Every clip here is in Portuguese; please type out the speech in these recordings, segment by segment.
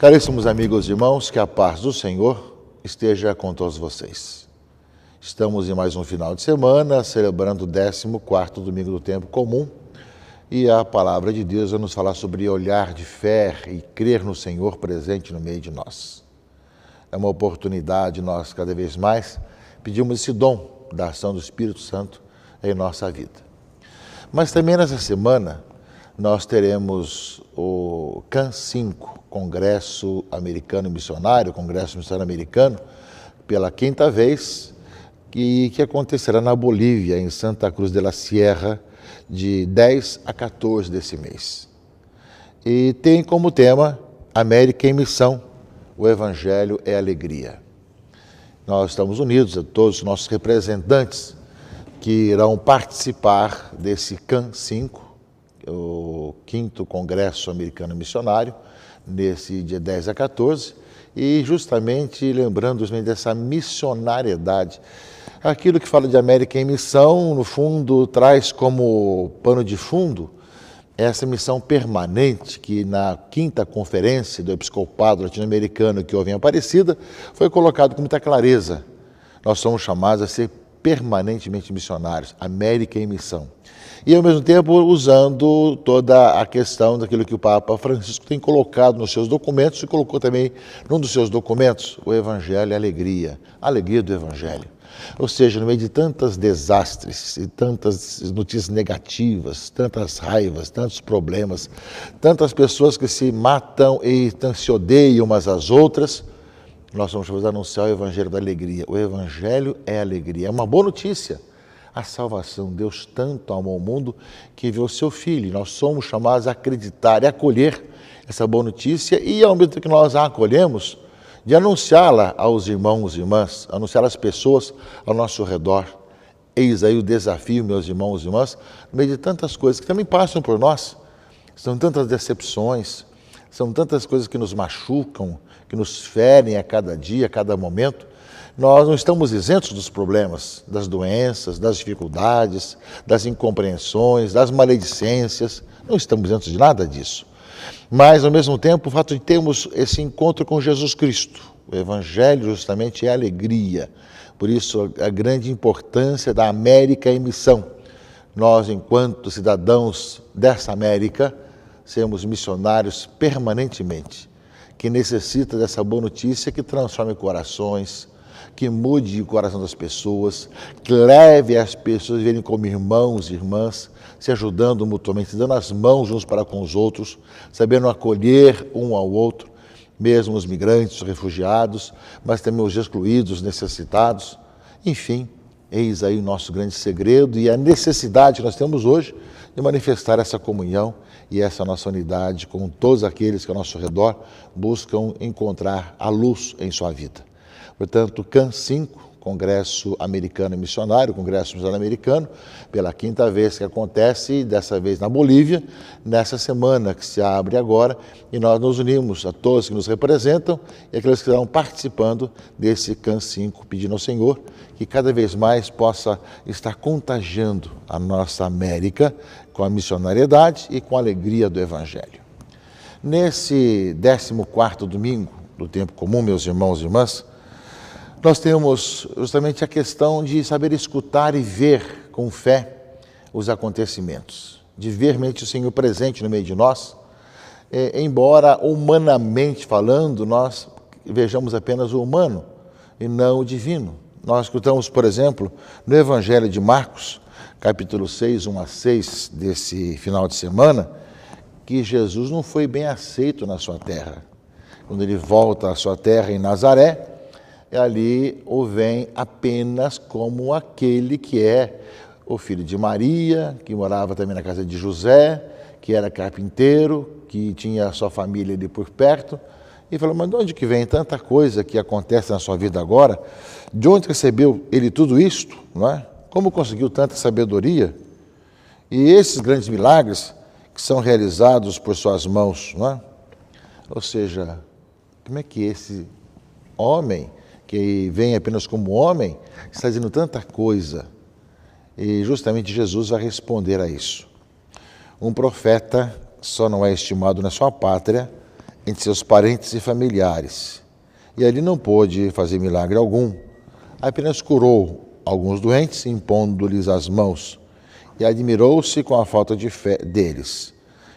Caríssimos amigos e irmãos, que a paz do Senhor esteja com todos vocês. Estamos em mais um final de semana, celebrando o 14º domingo do tempo comum, e a palavra de Deus vai nos falar sobre olhar de fé e crer no Senhor presente no meio de nós. É uma oportunidade, nós cada vez mais pedimos esse dom da ação do Espírito Santo em nossa vida. Mas também nessa semana nós teremos o CAN 5, Congresso Americano Missionário, Congresso Missionário Americano, pela 5ª vez, que acontecerá na Bolívia, em Santa Cruz de la Sierra, de 10 a 14 desse mês. E tem como tema América em Missão, o Evangelho é Alegria. Nós estamos unidos a todos os nossos representantes que irão participar desse CAN 5, o 5º Congresso Americano Missionário, nesse dia 10 a 14, e justamente lembrando dessa missionariedade. Aquilo que fala de América em Missão, no fundo, traz como pano de fundo essa missão permanente que na 5ª Conferência do Episcopado Latino-Americano que houve em Aparecida, foi colocado com muita clareza. Nós somos chamados a ser permanentemente missionários, América em Missão. E, ao mesmo tempo, usando toda a questão daquilo que o Papa Francisco tem colocado nos seus documentos e colocou também num dos seus documentos, o Evangelho é Alegria, a alegria do Evangelho. Ou seja, no meio de tantos desastres e tantas notícias negativas, tantas raivas, tantos problemas, tantas pessoas que se matam e se odeiam umas às outras, nós vamos anunciar o Evangelho da Alegria. O Evangelho é alegria, é uma boa notícia. A salvação, Deus tanto amou o mundo que enviou o seu Filho. Nós somos chamados a acreditar e acolher essa boa notícia e, ao mesmo tempo que nós a acolhemos, de anunciá-la aos irmãos e irmãs, anunciar às pessoas ao nosso redor. Eis aí o desafio, meus irmãos e irmãs, no meio de tantas coisas que também passam por nós. São tantas decepções, são tantas coisas que nos machucam, que nos ferem a cada dia, a cada momento. Nós não estamos isentos dos problemas, das doenças, das dificuldades, das incompreensões, das maledicências. Não estamos isentos de nada disso. Mas, ao mesmo tempo, o fato de termos esse encontro com Jesus Cristo, o Evangelho justamente é alegria. Por isso, a grande importância da América em missão. Nós, enquanto cidadãos dessa América, sermos missionários permanentemente, que necessita dessa boa notícia que transforme corações, que mude o coração das pessoas, que leve as pessoas a verem como irmãos e irmãs, se ajudando mutuamente, dando as mãos uns para com os outros, sabendo acolher um ao outro, mesmo os migrantes, os refugiados, mas também os excluídos, os necessitados. Enfim, eis aí o nosso grande segredo e a necessidade que nós temos hoje de manifestar essa comunhão e essa nossa unidade com todos aqueles que ao nosso redor buscam encontrar a luz em sua vida. Portanto, CAN 5, Congresso Americano Missionário, Congresso Missionário Americano, pela 5ª vez que acontece, dessa vez na Bolívia, nessa semana que se abre agora, e nós nos unimos a todos que nos representam e aqueles que estarão participando desse CAN 5, pedindo ao Senhor que cada vez mais possa estar contagiando a nossa América com a missionariedade e com a alegria do Evangelho. Nesse 14º domingo do tempo comum, meus irmãos e irmãs, nós temos justamente a questão de saber escutar e ver com fé os acontecimentos, de ver realmente o Senhor presente no meio de nós, embora humanamente falando, nós vejamos apenas o humano e não o divino. Nós escutamos, por exemplo, no Evangelho de Marcos, capítulo 6, 1 a 6, desse final de semana, que Jesus não foi bem aceito na sua terra. Quando ele volta à sua terra em Nazaré, ali o vem apenas como aquele que é o filho de Maria, que morava também na casa de José, que era carpinteiro, que tinha a sua família ali por perto, e falou, mas de onde que vem tanta coisa que acontece na sua vida agora? De onde recebeu ele tudo isto? Não é? Como conseguiu tanta sabedoria? E esses grandes milagres que são realizados por suas mãos, não é? Ou seja, como é que esse homem, que vem apenas como homem, está dizendo tanta coisa? E justamente Jesus vai responder a isso. Um profeta só não é estimado na sua pátria entre seus parentes e familiares. E ali não pôde fazer milagre algum, apenas curou alguns doentes, impondo-lhes as mãos, e admirou-se com a falta de fé deles.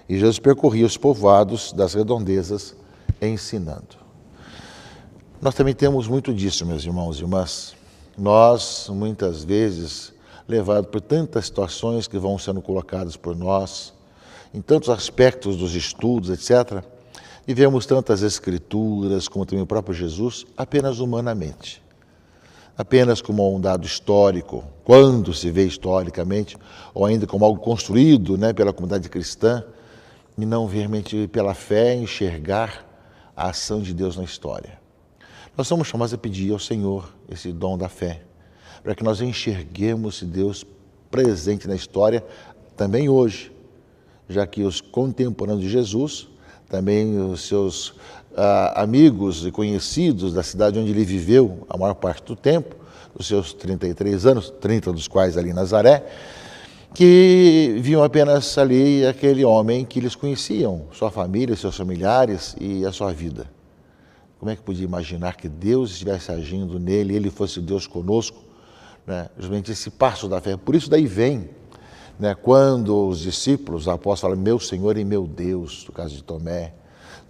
E Jesus percorria os povoados das redondezas, ensinando. Nós também temos muito disso, meus irmãos e irmãs. Nós, muitas vezes, levados por tantas situações que vão sendo colocadas por nós, em tantos aspectos dos estudos, etc., e vemos tantas escrituras, como também o próprio Jesus, apenas humanamente. Apenas como um dado histórico, quando se vê historicamente, ou ainda como algo construído, pela comunidade cristã, e não realmente pela fé enxergar a ação de Deus na história. Nós somos chamados a pedir ao Senhor esse dom da fé, para que nós enxerguemos Deus presente na história também hoje, já que os contemporâneos de Jesus, também os seus amigos e conhecidos da cidade onde ele viveu a maior parte do tempo, dos seus 33 anos, 30 dos quais ali em Nazaré, que viam apenas ali aquele homem que eles conheciam, sua família, seus familiares e a sua vida. Como é que podia imaginar que Deus estivesse agindo nele, ele fosse Deus conosco, justamente esse passo da fé. Por isso daí vem, quando os discípulos, os apóstolos falam, meu Senhor e meu Deus, no caso de Tomé,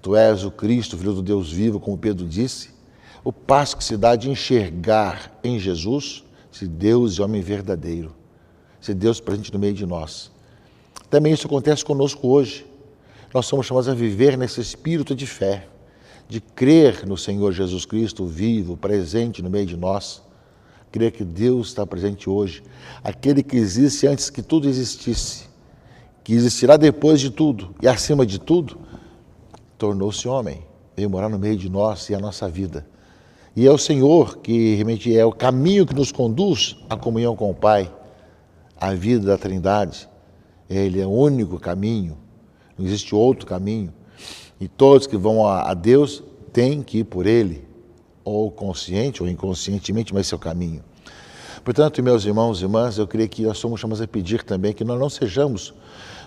tu és o Cristo, Filho do Deus vivo, como Pedro disse, o passo que se dá de enxergar em Jesus, se Deus é homem verdadeiro, se Deus presente no meio de nós. Também isso acontece conosco hoje. Nós somos chamados a viver nesse espírito de fé, de crer no Senhor Jesus Cristo vivo, presente no meio de nós, crer que Deus está presente hoje, aquele que existe antes que tudo existisse, que existirá depois de tudo e acima de tudo, tornou-se homem, veio morar no meio de nós e a nossa vida. E é o Senhor que realmente é o caminho que nos conduz à comunhão com o Pai, à vida da Trindade. Ele é o único caminho, não existe outro caminho. E todos que vão a Deus têm que ir por Ele, ou consciente ou inconscientemente, mas esse é o caminho. Portanto, meus irmãos e irmãs, eu creio que nós somos chamados a pedir também que nós não sejamos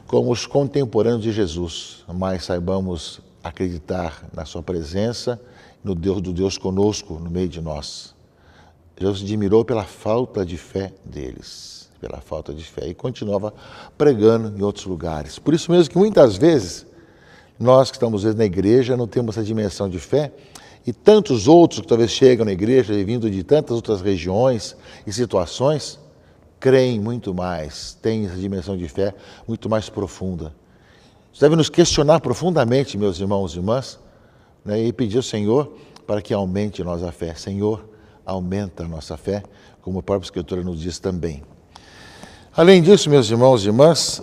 como os contemporâneos de Jesus, mas saibamos acreditar na sua presença, no Deus do Deus conosco, no meio de nós. Jesus se admirou pela falta de fé deles, pela falta de fé, e continuava pregando em outros lugares. Por isso mesmo que muitas vezes, nós que estamos na igreja não temos essa dimensão de fé, e tantos outros que talvez chegam na igreja, vindo de tantas outras regiões e situações, creem muito mais, têm essa dimensão de fé muito mais profunda. Isso deve nos questionar profundamente, meus irmãos e irmãs, e pedir ao Senhor para que aumente nós a fé. Senhor, aumenta a nossa fé, como a própria Escritura nos diz também. Além disso, meus irmãos e irmãs,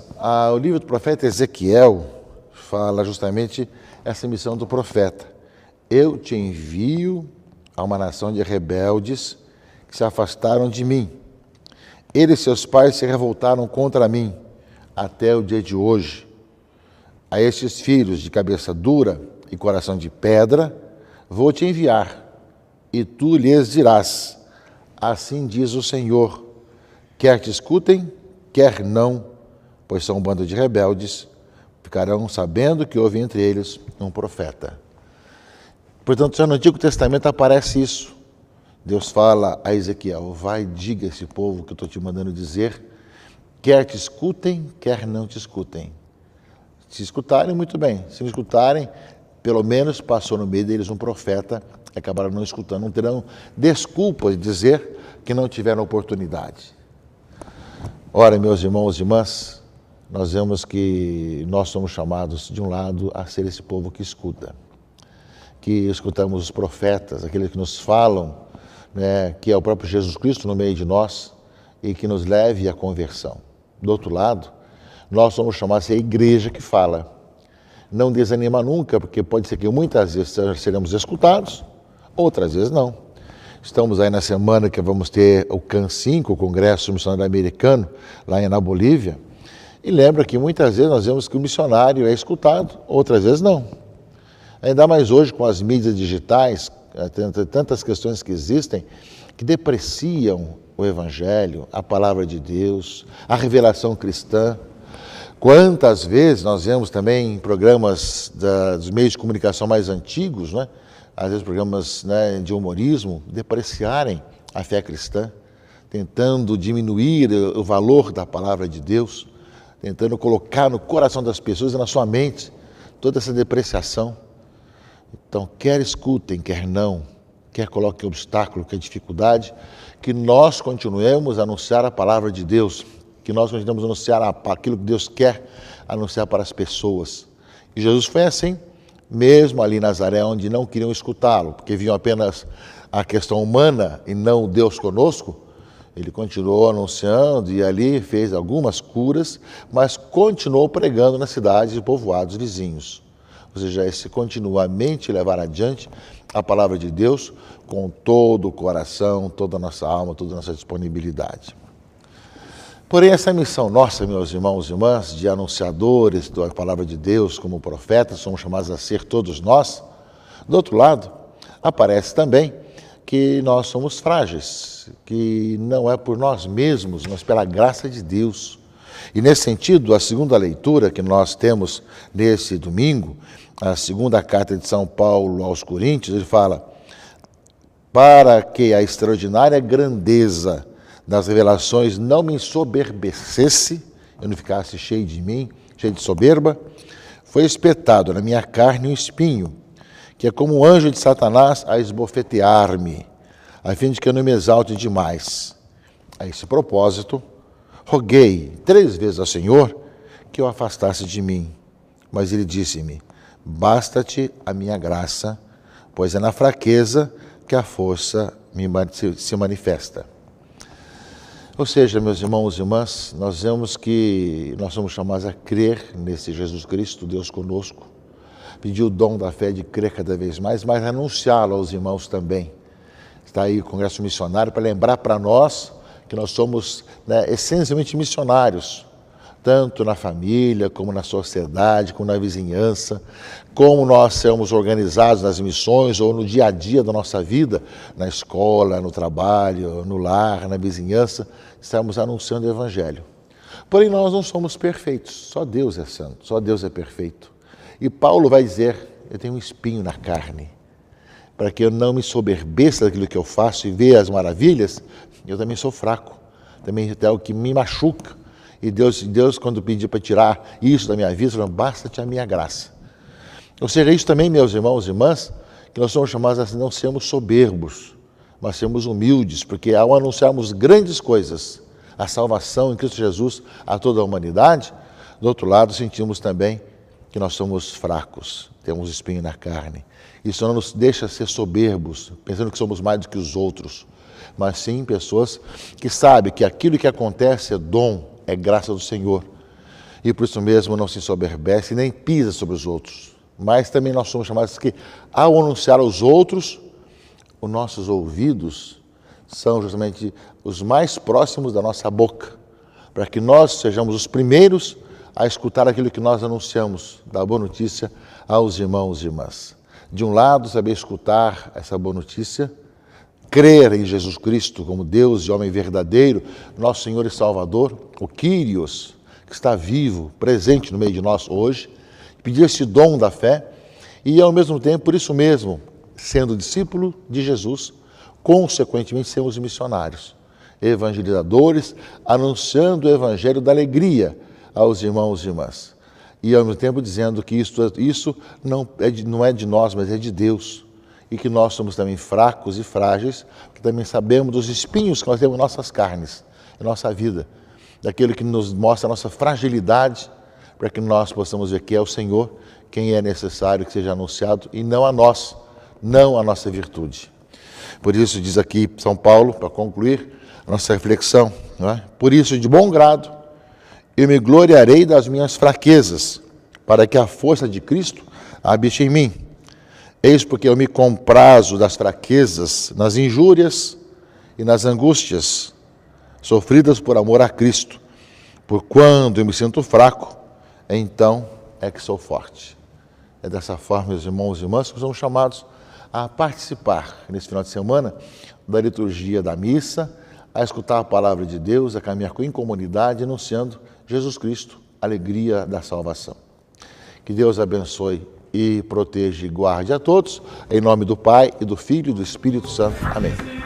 o livro do profeta Ezequiel fala justamente essa missão do profeta. Eu te envio a uma nação de rebeldes que se afastaram de mim. Eles e seus pais se revoltaram contra mim até o dia de hoje. A estes filhos de cabeça dura e coração de pedra, vou te enviar, e tu lhes dirás, assim diz o Senhor, quer te escutem, quer não, pois são um bando de rebeldes, ficarão sabendo que houve entre eles um profeta. Portanto, já no Antigo Testamento aparece isso. Deus fala a Ezequiel, vai, diga a esse povo que eu estou te mandando dizer, quer te escutem, quer não te escutem. Se escutarem, muito bem. Se não escutarem, pelo menos passou no meio deles um profeta, acabaram não escutando, não terão desculpa de dizer que não tiveram oportunidade. Ora, meus irmãos e irmãs, nós vemos que nós somos chamados, de um lado, a ser esse povo que escuta, que escutamos os profetas, aqueles que nos falam, que é o próprio Jesus Cristo no meio de nós e que nos leve à conversão. Do outro lado, nós somos chamados a ser a igreja que fala. Não desanima nunca, porque pode ser que muitas vezes seremos escutados, outras vezes não. Estamos aí na semana que vamos ter o CAN 5, o Congresso Missionário Americano, lá na Bolívia, e lembra que muitas vezes nós vemos que o missionário é escutado, outras vezes não. Ainda mais hoje com as mídias digitais, tantas questões que existem, que depreciam o Evangelho, a palavra de Deus, a revelação cristã. Quantas vezes nós vemos também em programas dos meios de comunicação mais antigos, né? Às vezes programas, né, de humorismo, depreciarem a fé cristã, tentando diminuir o valor da palavra de Deus, tentando colocar no coração das pessoas e na sua mente toda essa depreciação. Então, quer escutem, quer não, quer coloquem obstáculo, quer dificuldade, que nós continuemos a anunciar a palavra de Deus, que nós continuemos a anunciar aquilo que Deus quer anunciar para as pessoas. E Jesus foi assim, mesmo ali em Nazaré, onde não queriam escutá-lo, porque viam apenas a questão humana e não Deus conosco, ele continuou anunciando e ali fez algumas curas, mas continuou pregando nas cidades e povoados vizinhos. Ou seja, esse continuamente levar adiante a palavra de Deus com todo o coração, toda a nossa alma, toda a nossa disponibilidade. Porém, essa missão nossa, meus irmãos e irmãs, de anunciadores da palavra de Deus como profetas, somos chamados a ser todos nós. Do outro lado, aparece também que nós somos frágeis, que não é por nós mesmos, mas pela graça de Deus. E nesse sentido, a segunda leitura que nós temos nesse domingo, a segunda carta de São Paulo aos Coríntios, ele fala: para que a extraordinária grandeza das revelações não me ensoberbecesse, eu não ficasse cheio de mim, cheio de soberba, foi espetado na minha carne um espinho, que é como um anjo de Satanás a esbofetear-me, a fim de que eu não me exalte demais. A esse propósito, roguei 3 vezes ao Senhor que o afastasse de mim, mas ele disse-me: basta-te a minha graça, pois é na fraqueza que a força se manifesta. Ou seja, meus irmãos e irmãs, nós vemos que nós somos chamados a crer nesse Jesus Cristo, Deus conosco, pedir o dom da fé de crer cada vez mais, mas anunciá-lo aos irmãos também. Está aí o Congresso Missionário para lembrar para nós que nós somos, né, essencialmente missionários, tanto na família, como na sociedade, como na vizinhança, como nós somos organizados nas missões ou no dia a dia da nossa vida, na escola, no trabalho, no lar, na vizinhança, estamos anunciando o Evangelho. Porém, nós não somos perfeitos, só Deus é santo, só Deus é perfeito. E Paulo vai dizer: eu tenho um espinho na carne, para que eu não me soberbeça daquilo que eu faço e veja as maravilhas. Eu também sou fraco, também é o que me machuca. E Deus, quando pediu para tirar isso da minha vida, falou: basta-te a minha graça. Ou seja, isso também, meus irmãos e irmãs, que nós somos chamados a não sermos soberbos, mas sermos humildes, porque ao anunciarmos grandes coisas, a salvação em Cristo Jesus a toda a humanidade, do outro lado sentimos também que nós somos fracos, temos espinho na carne. Isso não nos deixa ser soberbos, pensando que somos mais do que os outros, mas sim pessoas que sabem que aquilo que acontece é dom, é graça do Senhor. E por isso mesmo não se ensoberbece nem pisa sobre os outros. Mas também nós somos chamados que, ao anunciar aos outros, os nossos ouvidos são justamente os mais próximos da nossa boca, para que nós sejamos os primeiros a escutar aquilo que nós anunciamos, da boa notícia aos irmãos e irmãs. De um lado, saber escutar essa boa notícia, crer em Jesus Cristo como Deus e homem verdadeiro, nosso Senhor e Salvador, o Kyrios, que está vivo, presente no meio de nós hoje, pedir esse dom da fé e, ao mesmo tempo, por isso mesmo, sendo discípulo de Jesus, consequentemente, sermos missionários, evangelizadores, anunciando o evangelho da alegria aos irmãos e irmãs. E, ao mesmo tempo, dizendo que isso não é de nós, mas é de Deus. E que nós somos também fracos e frágeis, que também sabemos dos espinhos que nós temos em nossas carnes, em nossa vida, daquilo que nos mostra a nossa fragilidade, para que nós possamos ver que é o Senhor quem é necessário que seja anunciado, e não a nós, não a nossa virtude. Por isso diz aqui São Paulo, para concluir a nossa reflexão, não é? Por isso, de bom grado, eu me gloriarei das minhas fraquezas, para que a força de Cristo habite em mim. Eis porque eu me comprazo das fraquezas, nas injúrias e nas angústias, sofridas por amor a Cristo. Por quando eu me sinto fraco, então é que sou forte. É dessa forma, meus irmãos e irmãs, que somos chamados a participar, nesse final de semana, da liturgia da missa, a escutar a palavra de Deus, a caminhar em comunidade, anunciando Jesus Cristo, alegria da salvação. Que Deus abençoe e proteja e guarde a todos, em nome do Pai, e do Filho e do Espírito Santo. Amém.